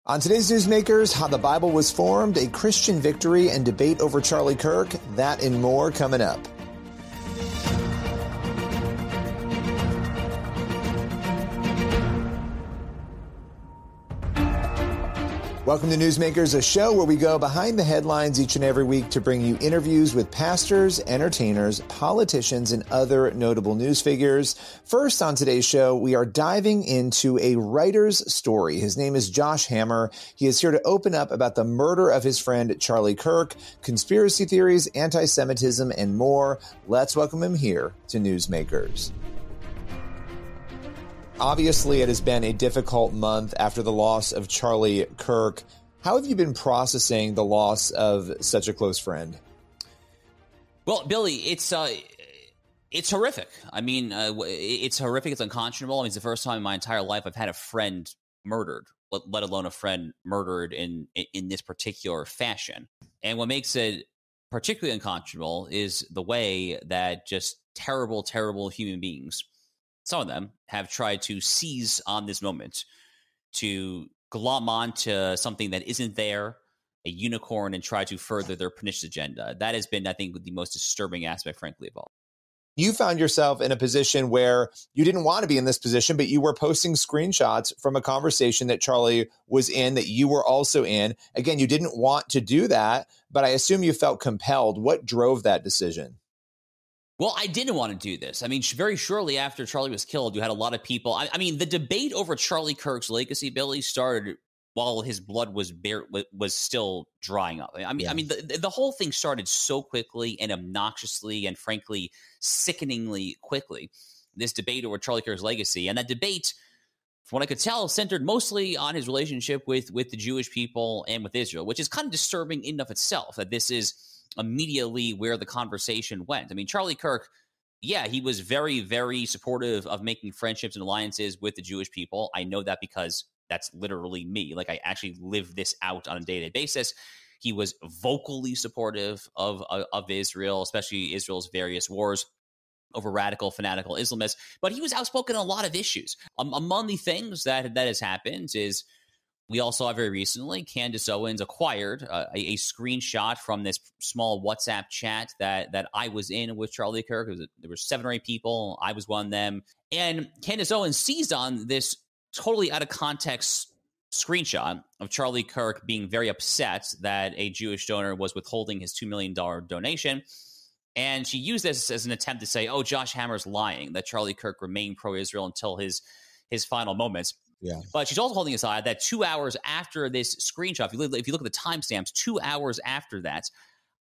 On today's Newsmakers, how the Bible was formed, a Christian victory, and debate over Charlie Kirk. That and more coming up. Welcome to Newsmakers, a show where we go behind the headlines each and every week to bring you interviews with pastors, entertainers, politicians, and other notable news figures. First on today's show, we are diving into a writer's story. His name is Josh Hammer. He is here to open up about the murder of his friend Charlie Kirk, conspiracy theories, anti-Semitism, and more. Let's welcome him here to Newsmakers. Obviously, it has been a difficult month after the loss of Charlie Kirk. How have you been processing the loss of such a close friend? Well, Billy, it's horrific. I mean, it's horrific. It's unconscionable. I mean, it's the first time in my entire life I've had a friend murdered, let alone a friend murdered in this particular fashion. And what makes it particularly unconscionable is the way that just terrible, terrible human beings, some of them, have tried to seize on this moment to glom onto something that isn't there, a unicorn, and try to further their pernicious agenda. That has been, I think, the most disturbing aspect, frankly, of all. You found yourself in a position where you didn't want to be in this position, but you were posting screenshots from a conversation that Charlie was in, that you were also in. Again, you didn't want to do that, but I assume you felt compelled. What drove that decision? Well, I didn't want to do this. I mean, very shortly after Charlie was killed, you had a lot of people. I mean, the debate over Charlie Kirk's legacy, Billy, started while his blood was still drying up. I mean, the whole thing started so quickly and obnoxiously and, frankly, sickeningly quickly. This debate over Charlie Kirk's legacy, and that debate, from what I could tell, centered mostly on his relationship with the Jewish people and with Israel, which is kind of disturbing in and of itself. That this is immediately where the conversation went. I mean, Charlie Kirk, yeah, he was very, very supportive of making friendships and alliances with the Jewish people. I know that because that's literally me. Like, I actually live this out on a day-to-day basis. He was vocally supportive of Israel, especially Israel's various wars over radical, fanatical Islamists. But he was outspoken on a lot of issues. Among the things that has happened is, we all saw very recently, Candace Owens acquired a screenshot from this small WhatsApp chat that I was in with Charlie Kirk. There were 7 or 8 people. I was one of them. And Candace Owens seized on this totally out of context screenshot of Charlie Kirk being very upset that a Jewish donor was withholding his $2 million donation. And she used this as an attempt to say, oh, Josh Hammer's lying, that Charlie Kirk remained pro-Israel until his final moments. Yeah. But she's also holding aside that 2 hours after this screenshot, if you look at the timestamps, 2 hours after that,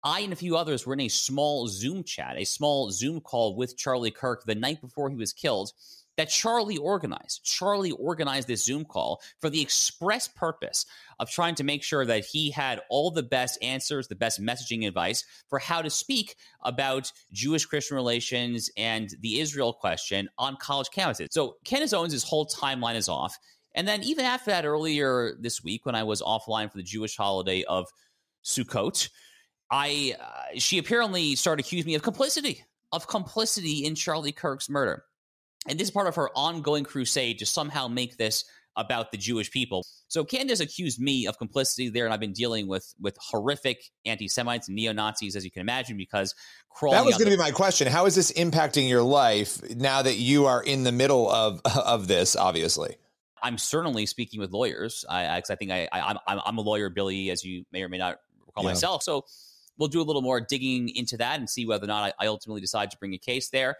I and a few others were in a small Zoom chat, a small Zoom call with Charlie Kirk the night before he was killed, that Charlie organized. Charlie organized this Zoom call for the express purpose of trying to make sure that he had all the best answers, the best messaging advice for how to speak about Jewish-Christian relations and the Israel question on college campuses. So Candace Owens' whole timeline is off. And then even after that, earlier this week, when I was offline for the Jewish holiday of Sukkot, she apparently started accusing me of complicity in Charlie Kirk's murder. And this is part of her ongoing crusade to somehow make this about the Jewish people. So Candace accused me of complicity there, and I've been dealing with horrific anti-Semites and neo-Nazis, as you can imagine, because crawling. That was going to be my question. How is this impacting your life now that you are in the middle of this, obviously? I'm certainly speaking with lawyers. I think I'm a lawyer, Billy, as you may or may not recall myself. So we'll do a little more digging into that and see whether or not I ultimately decide to bring a case there.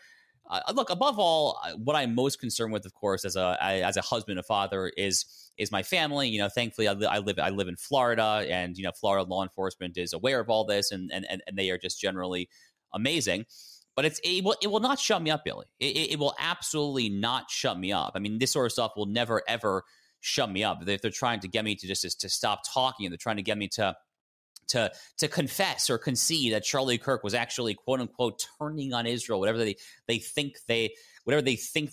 Look, above all, what I'm most concerned with, of course, as a husband and father, is my family. You know, thankfully, I live in Florida, and Florida law enforcement is aware of all this, and they are just generally amazing. But it will not shut me up, Billy. It will absolutely not shut me up. I mean, this sort of stuff will never ever shut me up. If they're trying to get me to stop talking, and they're trying to get me to confess or concede that Charlie Kirk was actually, quote unquote, turning on Israel, whatever they think they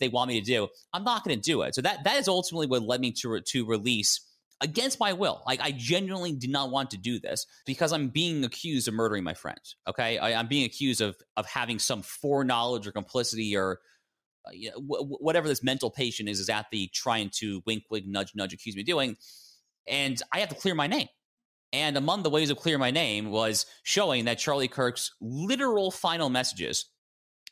want me to do, I'm not going to do it. So that is ultimately what led me to release, against my will. Like, I genuinely did not want to do this because I'm being accused of murdering my friend. Okay, I'm being accused of having some foreknowledge or complicity or whatever this mental patient is at the trying to wink, wink, nudge, nudge, accuse me of doing. and I have to clear my name. And among the ways of clearing my name was showing that Charlie Kirk's literal final messages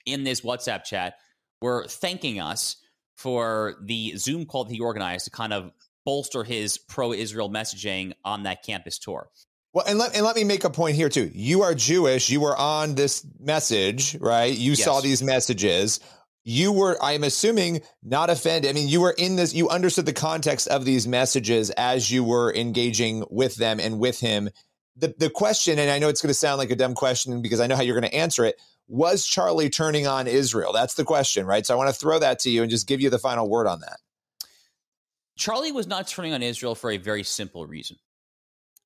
in this WhatsApp chat were thanking us for the Zoom call that he organized to kind of bolster his pro-Israel messaging on that campus tour. Well, and let me make a point here too. You are Jewish. You were on this message, right? You saw these messages. You were, I'm assuming, not offended. I mean, you were in this, you understood the context of these messages as you were engaging with them and with him. The question, and I know it's going to sound like a dumb question because I know how you're going to answer it, was Charlie turning on Israel? That's the question, right? So I want to throw that to you and just give you the final word on that. Charlie was not turning on Israel for a very simple reason,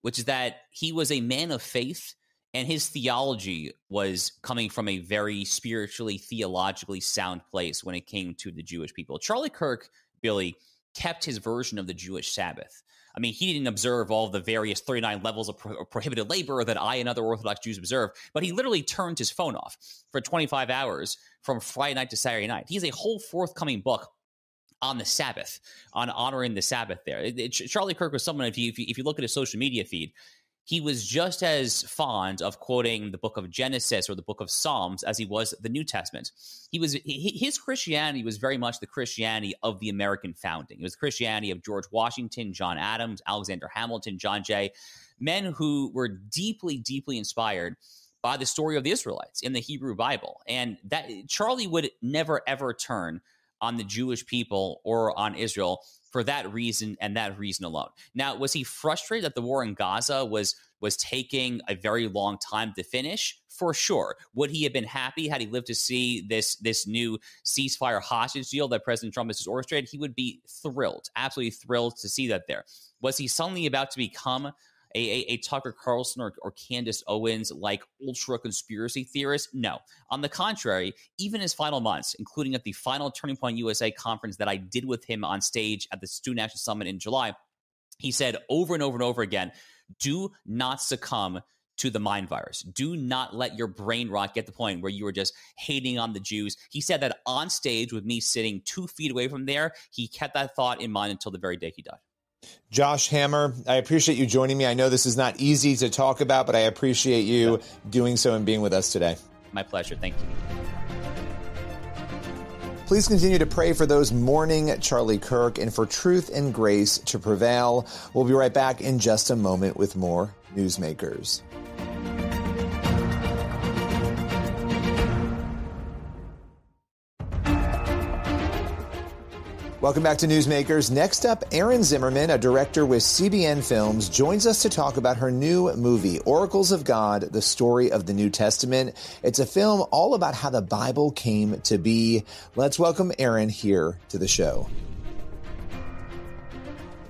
which is that he was a man of faith and his theology was coming from a very spiritually, theologically sound place when it came to the Jewish people. Charlie Kirk, Billy, kept his version of the Jewish Sabbath. I mean, he didn't observe all the various 39 levels of prohibited labor that I and other Orthodox Jews observe, but he literally turned his phone off for 25 hours from Friday night to Saturday night. He has a whole forthcoming book on the Sabbath, on honoring the Sabbath there. Charlie Kirk was someone, if you look at his social media feed, he was just as fond of quoting the book of Genesis or the book of Psalms as he was the New Testament. His Christianity was very much the Christianity of the American founding. It was the Christianity of George Washington, John Adams, Alexander Hamilton, John Jay, men who were deeply, deeply inspired by the story of the Israelites in the Hebrew Bible. And that Charlie would never, ever turn on the Jewish people or on Israel for that reason and that reason alone. Now, was he frustrated that the war in Gaza was taking a very long time to finish? For sure. Would he have been happy had he lived to see this new ceasefire hostage deal that President Trump has orchestrated? He would be thrilled, absolutely thrilled to see that there. Was he suddenly about to become a Tucker Carlson or Candace Owens like ultra conspiracy theorist? No. On the contrary, even his final months, including at the final Turning Point USA conference that I did with him on stage at the Student Action Summit in July, he said over and over and over again, do not succumb to the mind virus. Do not let your brain rot get to the point where you are just hating on the Jews. He said that on stage with me sitting 2 feet away from there. He kept that thought in mind until the very day he died. Josh Hammer, I appreciate you joining me. I know this is not easy to talk about, but I appreciate you doing so and being with us today. My pleasure. Thank you. Please continue to pray for those mourning Charlie Kirk and for truth and grace to prevail. We'll be right back in just a moment with more Newsmakers. Welcome back to Newsmakers. Next up, Erin Zimmerman, a director with CBN Films, joins us to talk about her new movie, Oracles of God, the Story of the New Testament. It's a film all about how the Bible came to be. Let's welcome Erin here to the show.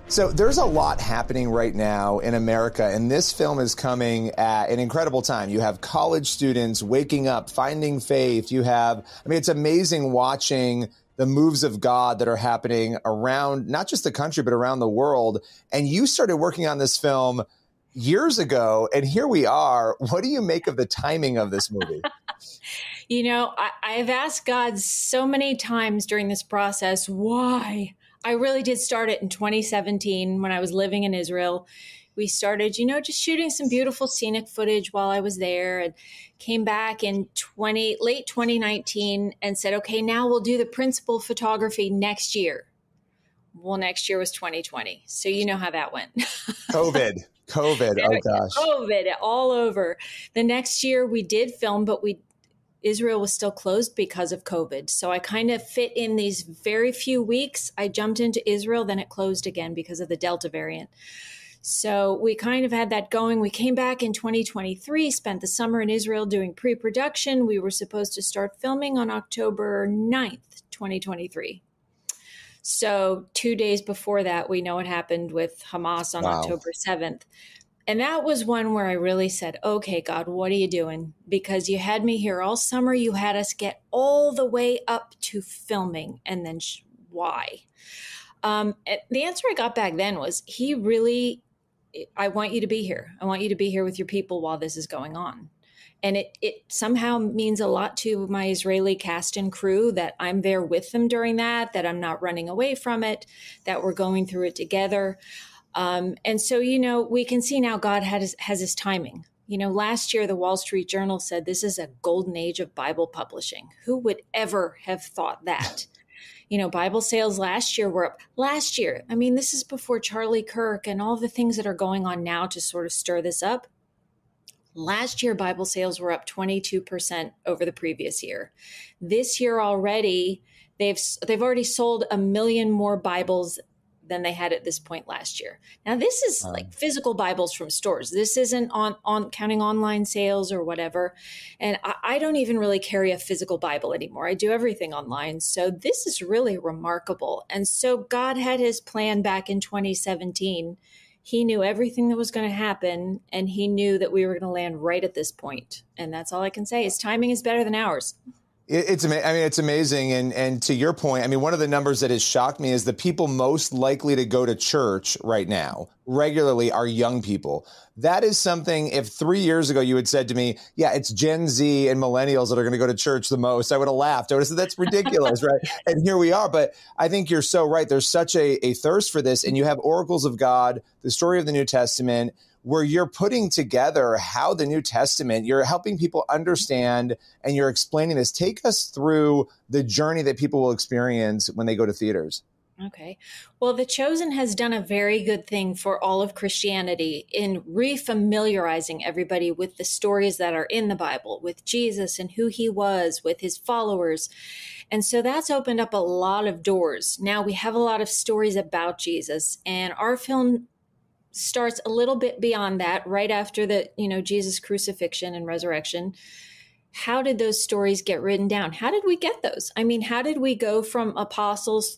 So there's a lot happening right now in America, and this film is coming at an incredible time. You have college students waking up, finding faith. It's amazing watching the moves of God that are happening around not just the country, but around the world. And you started working on this film years ago, and here we are. What do you make of the timing of this movie? I've asked God so many times during this process, why? I really did start it in 2017 when I was living in Israel. We started, just shooting some beautiful scenic footage while I was there, and came back in late 2019 and said, okay, now we'll do the principal photography next year. Well, next year was 2020. So you know how that went. COVID. Oh, gosh. COVID all over. The next year we did film, but Israel was still closed because of COVID. So I kind of fit in these very few weeks. I jumped into Israel, then it closed again because of the Delta variant. So we kind of had that going. We came back in 2023, spent the summer in Israel doing pre-production. We were supposed to start filming on October 9th, 2023. So 2 days before that, we know what happened with Hamas on October 7th. And that was one where I really said, okay, God, what are you doing? Because you had me here all summer. You had us get all the way up to filming. And then why? The answer I got back then was, I want you to be here. I want you to be here with your people while this is going on. And it somehow means a lot to my Israeli cast and crew that I'm there with them during that I'm not running away from it, that we're going through it together. And so, we can see now God has his timing. Last year, the Wall Street Journal said this is a golden age of Bible publishing. Who would ever have thought that? Bible sales last year were up. Last year, this is before Charlie Kirk and all the things that are going on now to sort of stir this up. Last year, Bible sales were up 22% over the previous year. This year already, they've already sold 1 million more Bibles than they had at this point last year. Now, this is like physical Bibles from stores. This isn't on counting online sales or whatever. And I don't even really carry a physical Bible anymore. I do everything online. So this is really remarkable. And so God had his plan back in 2017. He knew everything that was going to happen, and he knew that we were going to land right at this point. And that's all I can say. His timing is better than ours. It's amazing. And to your point, one of the numbers that has shocked me is the people most likely to go to church right now regularly are young people. That is something, if 3 years ago you had said to me, yeah, it's Gen Z and millennials that are going to go to church the most, I would have laughed. I would have said, that's ridiculous, right? And here we are. But I think you're so right. There's such a thirst for this. And you have oracles of God, the story of the New Testament, where you're putting together how the New Testament, you're helping people understand, and you're explaining this. Take us through the journey that people will experience when they go to theaters. Okay. Well, The Chosen has done a very good thing for all of Christianity in refamiliarizing everybody with the stories that are in the Bible, with Jesus and who he was, with his followers. And so that's opened up a lot of doors. Now we have a lot of stories about Jesus, and our film starts a little bit beyond that, right after the, Jesus crucifixion and resurrection. How did those stories get written down? How did we get those? How did we go from apostles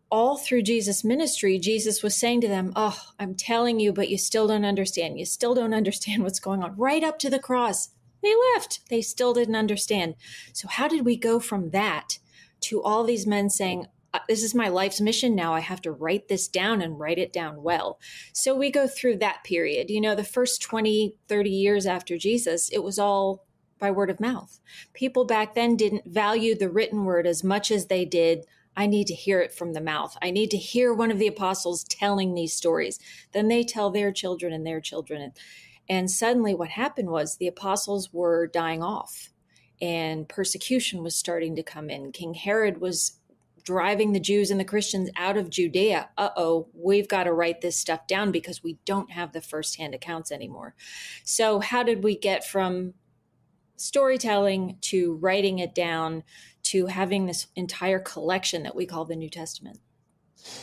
all through Jesus' ministry? Jesus was saying to them, oh, I'm telling you, but you still don't understand. You still don't understand what's going on. Right up to the cross. They left. They still didn't understand. So how did we go from that to all these men saying, this is my life's mission now. I have to write this down and write it down well. So we go through that period. The first 20, 30 years after Jesus, it was all by word of mouth. People back then didn't value the written word as much as they did. I need to hear it from the mouth. I need to hear one of the apostles telling these stories. Then they tell their children and their children. And suddenly what happened was the apostles were dying off and persecution was starting to come in. King Herod was driving the Jews and the Christians out of Judea. We've got to write this stuff down because we don't have the firsthand accounts anymore. So how did we get from storytelling to writing it down to having this entire collection that we call the New Testament?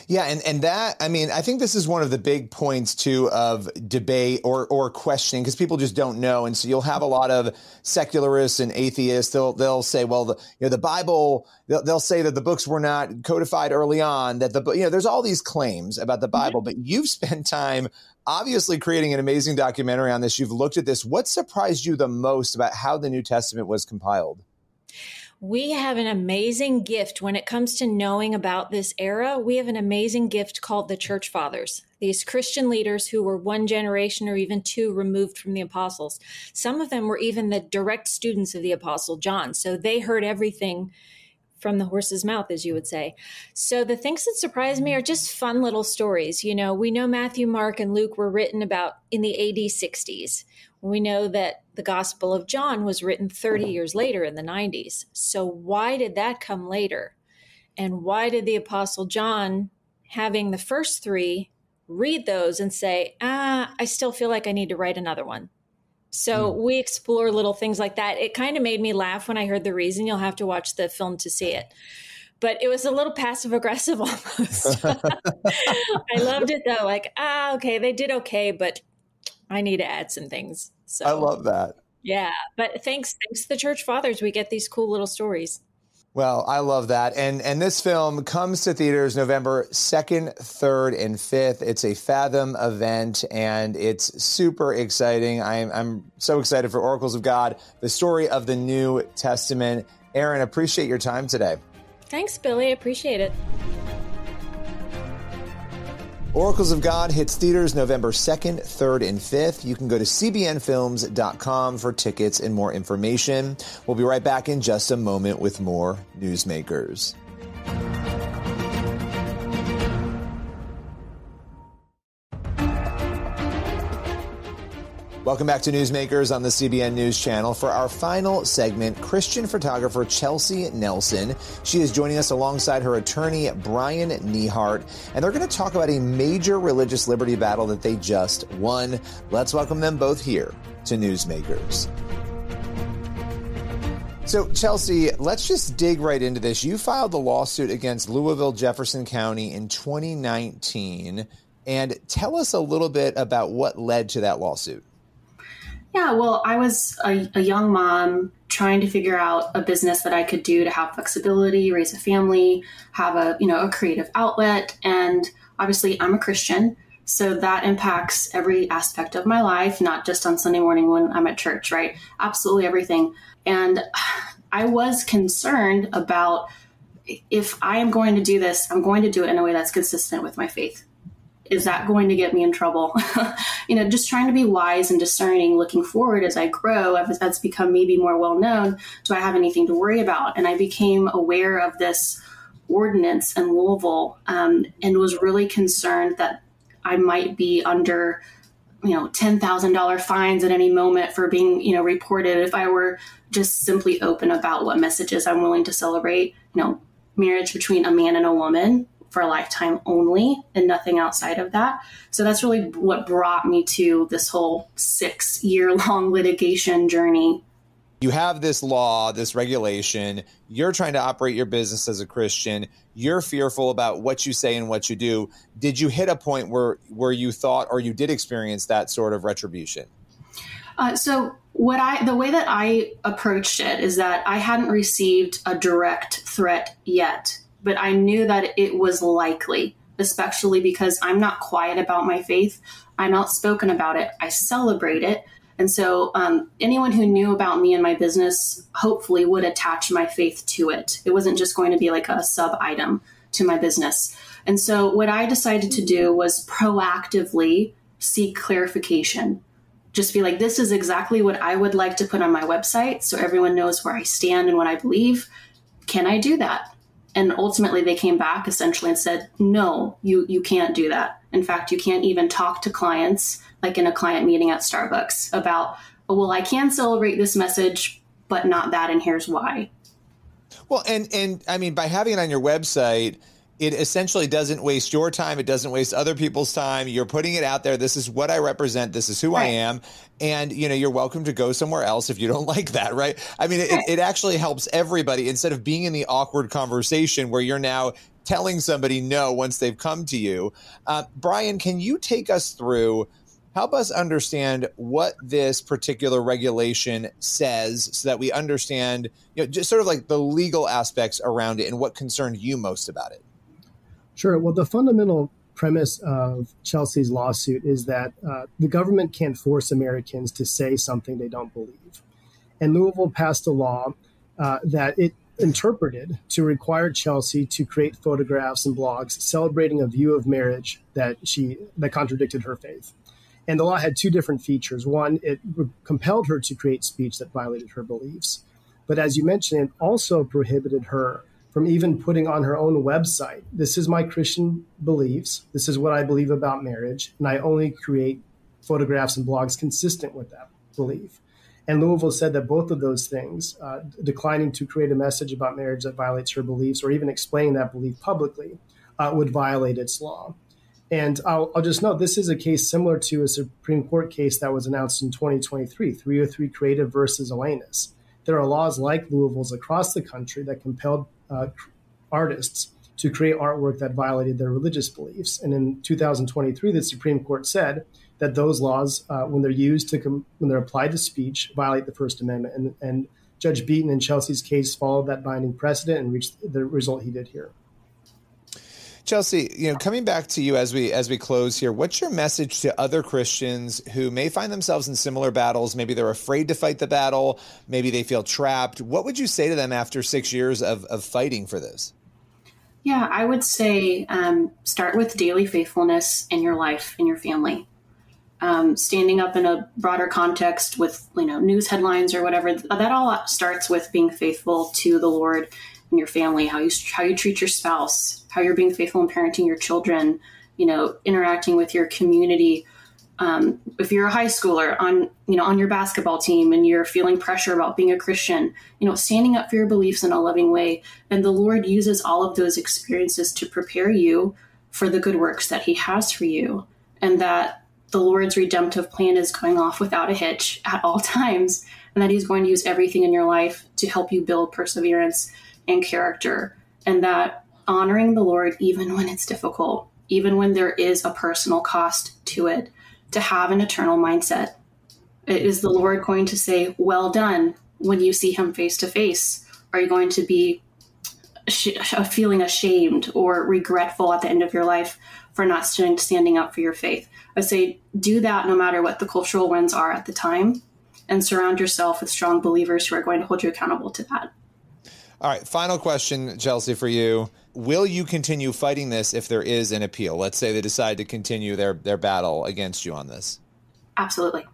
Yeah. And that, I think this is one of the big points too of debate or questioning, because people just don't know. And so you'll have a lot of secularists and atheists. They'll say, well, the Bible, they'll say that the books were not codified early on, that there's all these claims about the Bible, but you've spent time obviously creating an amazing documentary on this. You've looked at this. What surprised you the most about how the New Testament was compiled? We have an amazing gift when it comes to knowing about this era. We have an amazing gift called the Church Fathers, these Christian leaders who were one generation or even two removed from the apostles. Some of them were even the direct students of the Apostle John. So they heard everything from the horse's mouth, as you would say. So the things that surprised me are just fun little stories. We know Matthew, Mark, and Luke were written about in the AD 60s. We know that the Gospel of John was written 30 years later in the 90s. So why did that come later? And why did the Apostle John, having the first three, read those and say, I still feel like I need to write another one? So we explore little things like that. It kind of made me laugh when I heard the reason. You'll have to watch the film to see it. But it was a little passive aggressive almost. I loved it though. Like, okay, they did okay, but I need to add some things. So I love that. Yeah. But thanks to the Church Fathers, we get these cool little stories. Well, I love that. And this film comes to theaters November 2nd, 3rd, and 5th. It's a Fathom event, and it's super exciting. I'm so excited for Oracles of God, the story of the New Testament. Erin, appreciate your time today. Thanks, Billy. I appreciate it. Oracles of God hits theaters November 2nd, 3rd, and 5th. You can go to cbnfilms.com for tickets and more information. We'll be right back in just a moment with more Newsmakers. Welcome back to Newsmakers on the CBN News Channel for our final segment, Christian photographer Chelsey Nelson. She is joining us alongside her attorney, Bryan Neihart, and they're going to talk about a major religious liberty battle that they just won. Let's welcome them both here to Newsmakers. So, Chelsey, let's just dig right into this. You filed the lawsuit against Louisville, Jefferson County in 2019, and tell us a little bit about what led to that lawsuit. Yeah, well, I was a young mom trying to figure out a business that I could do to have flexibility, raise a family, have a creative outlet. And obviously I'm a Christian, so that impacts every aspect of my life, not just on Sunday morning when I'm at church, right? Absolutely everything. And I was concerned about, if I am going to do this, I'm going to do it in a way that's consistent with my faith. Is that going to get me in trouble? Just trying to be wise and discerning, looking forward as I grow, as that's become maybe more well known. Do I have anything to worry about? And I became aware of this ordinance in Louisville, and was really concerned that I might be under, $10,000 fines at any moment for being, reported if I were just simply open about what messages I'm willing to celebrate. Marriage between a man and a woman for a lifetime only, and nothing outside of that. So that's really what brought me to this whole 6-year-long litigation journey. You have this law, this regulation. You're trying to operate your business as a Christian. You're fearful about what you say and what you do. Did you hit a point where you thought, or you did experience that sort of retribution? So the way that I approached it is that I hadn't received a direct threat yet, but I knew that it was likely, especially because I'm not quiet about my faith. I'm outspoken about it. I celebrate it. And so anyone who knew about me and my business hopefully would attach my faith to it. It wasn't just going to be like a sub item to my business. And so what I decided to do was proactively seek clarification. Just be like, this is exactly what I would like to put on my website so everyone knows where I stand and what I believe. Can I do that? And ultimately they came back essentially and said, no, you can't do that. In fact, you can't even talk to clients like in a client meeting at Starbucks about, oh, well, I can celebrate this message, but not that. And here's why. Well, and I mean, by having it on your website, it essentially doesn't waste your time. It doesn't waste other people's time. You're putting it out there. This is what I represent. This is who I am. And, you're welcome to go somewhere else if you don't like that. Right. I mean, it actually helps everybody instead of being in the awkward conversation where you're now telling somebody no once they've come to you. Bryan, can you take us through, help us understand what this particular regulation says so that we understand, just sort of like the legal aspects around it and what concerned you most about it? Sure. Well, the fundamental premise of Chelsey's lawsuit is that the government can't force Americans to say something they don't believe. And Louisville passed a law that it interpreted to require Chelsey to create photographs and blogs celebrating a view of marriage that contradicted her faith. And the law had two different features. One, it compelled her to create speech that violated her beliefs. But as you mentioned, it also prohibited her from even putting on her own website, this is my Christian beliefs, this is what I believe about marriage, and I only create photographs and blogs consistent with that belief. And Louisville said that both of those things, declining to create a message about marriage that violates her beliefs or even explaining that belief publicly, would violate its law. And I'll just note, this is a case similar to a Supreme Court case that was announced in 2023, 303 Creative versus Owens. There are laws like Louisville's across the country that compelled artists to create artwork that violated their religious beliefs. And in 2023, the Supreme Court said that those laws, when they're used when they're applied to speech, violate the First Amendment. And Judge Beaton in Chelsey's case followed that binding precedent and reached the result he did here. Chelsey, coming back to you as we close here, what's your message to other Christians who may find themselves in similar battles? Maybe they're afraid to fight the battle. Maybe they feel trapped. What would you say to them after 6 years of fighting for this? Yeah, I would say start with daily faithfulness in your life, in your family. Standing up in a broader context with news headlines or whatever, that all starts with being faithful to the Lord and your family, how you treat your spouse, how you're being faithful in parenting your children, interacting with your community. If you're a high schooler on your basketball team and you're feeling pressure about being a Christian, standing up for your beliefs in a loving way. And the Lord uses all of those experiences to prepare you for the good works that he has for you. And that the Lord's redemptive plan is going off without a hitch at all times. And that he's going to use everything in your life to help you build perseverance and character. And that honoring the Lord, even when it's difficult, even when there is a personal cost to it, to have an eternal mindset. Is the Lord going to say, well done, when you see him face to face? Are you going to be feeling ashamed or regretful at the end of your life for not standing up for your faith? I say, do that no matter what the cultural winds are at the time, and surround yourself with strong believers who are going to hold you accountable to that. All right. Final question, Chelsey, for you. Will you continue fighting this if there is an appeal? Let's say they decide to continue their battle against you on this. Absolutely.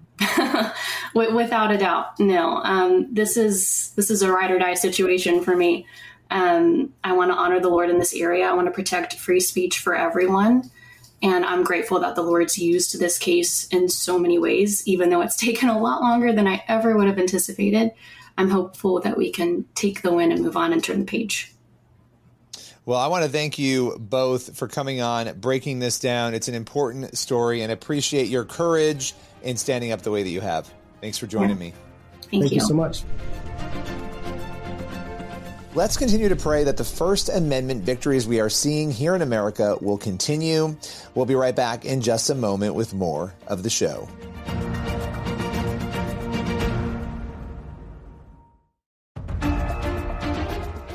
Without a doubt. No, this is a ride or die situation for me. I want to honor the Lord in this area. I want to protect free speech for everyone. And I'm grateful that the Lord's used this case in so many ways, even though it's taken a lot longer than I ever would have anticipated. I'm hopeful that we can take the win and move on and turn the page. Well, I want to thank you both for coming on, breaking this down. It's an important story, and appreciate your courage in standing up the way that you have. Thanks for joining me. Thank you so much. Let's continue to pray that the First Amendment victories we are seeing here in America will continue. We'll be right back in just a moment with more of the show.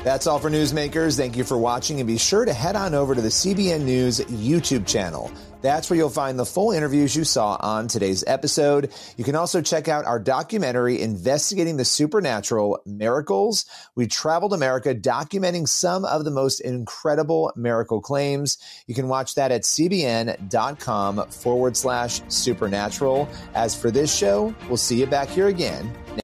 That's all for Newsmakers. Thank you for watching, and be sure to head on over to the CBN News YouTube channel. That's where you'll find the full interviews you saw on today's episode. You can also check out our documentary investigating the supernatural miracles. We traveled America documenting some of the most incredible miracle claims. You can watch that at cbn.com/supernatural. As for this show, we'll see you back here again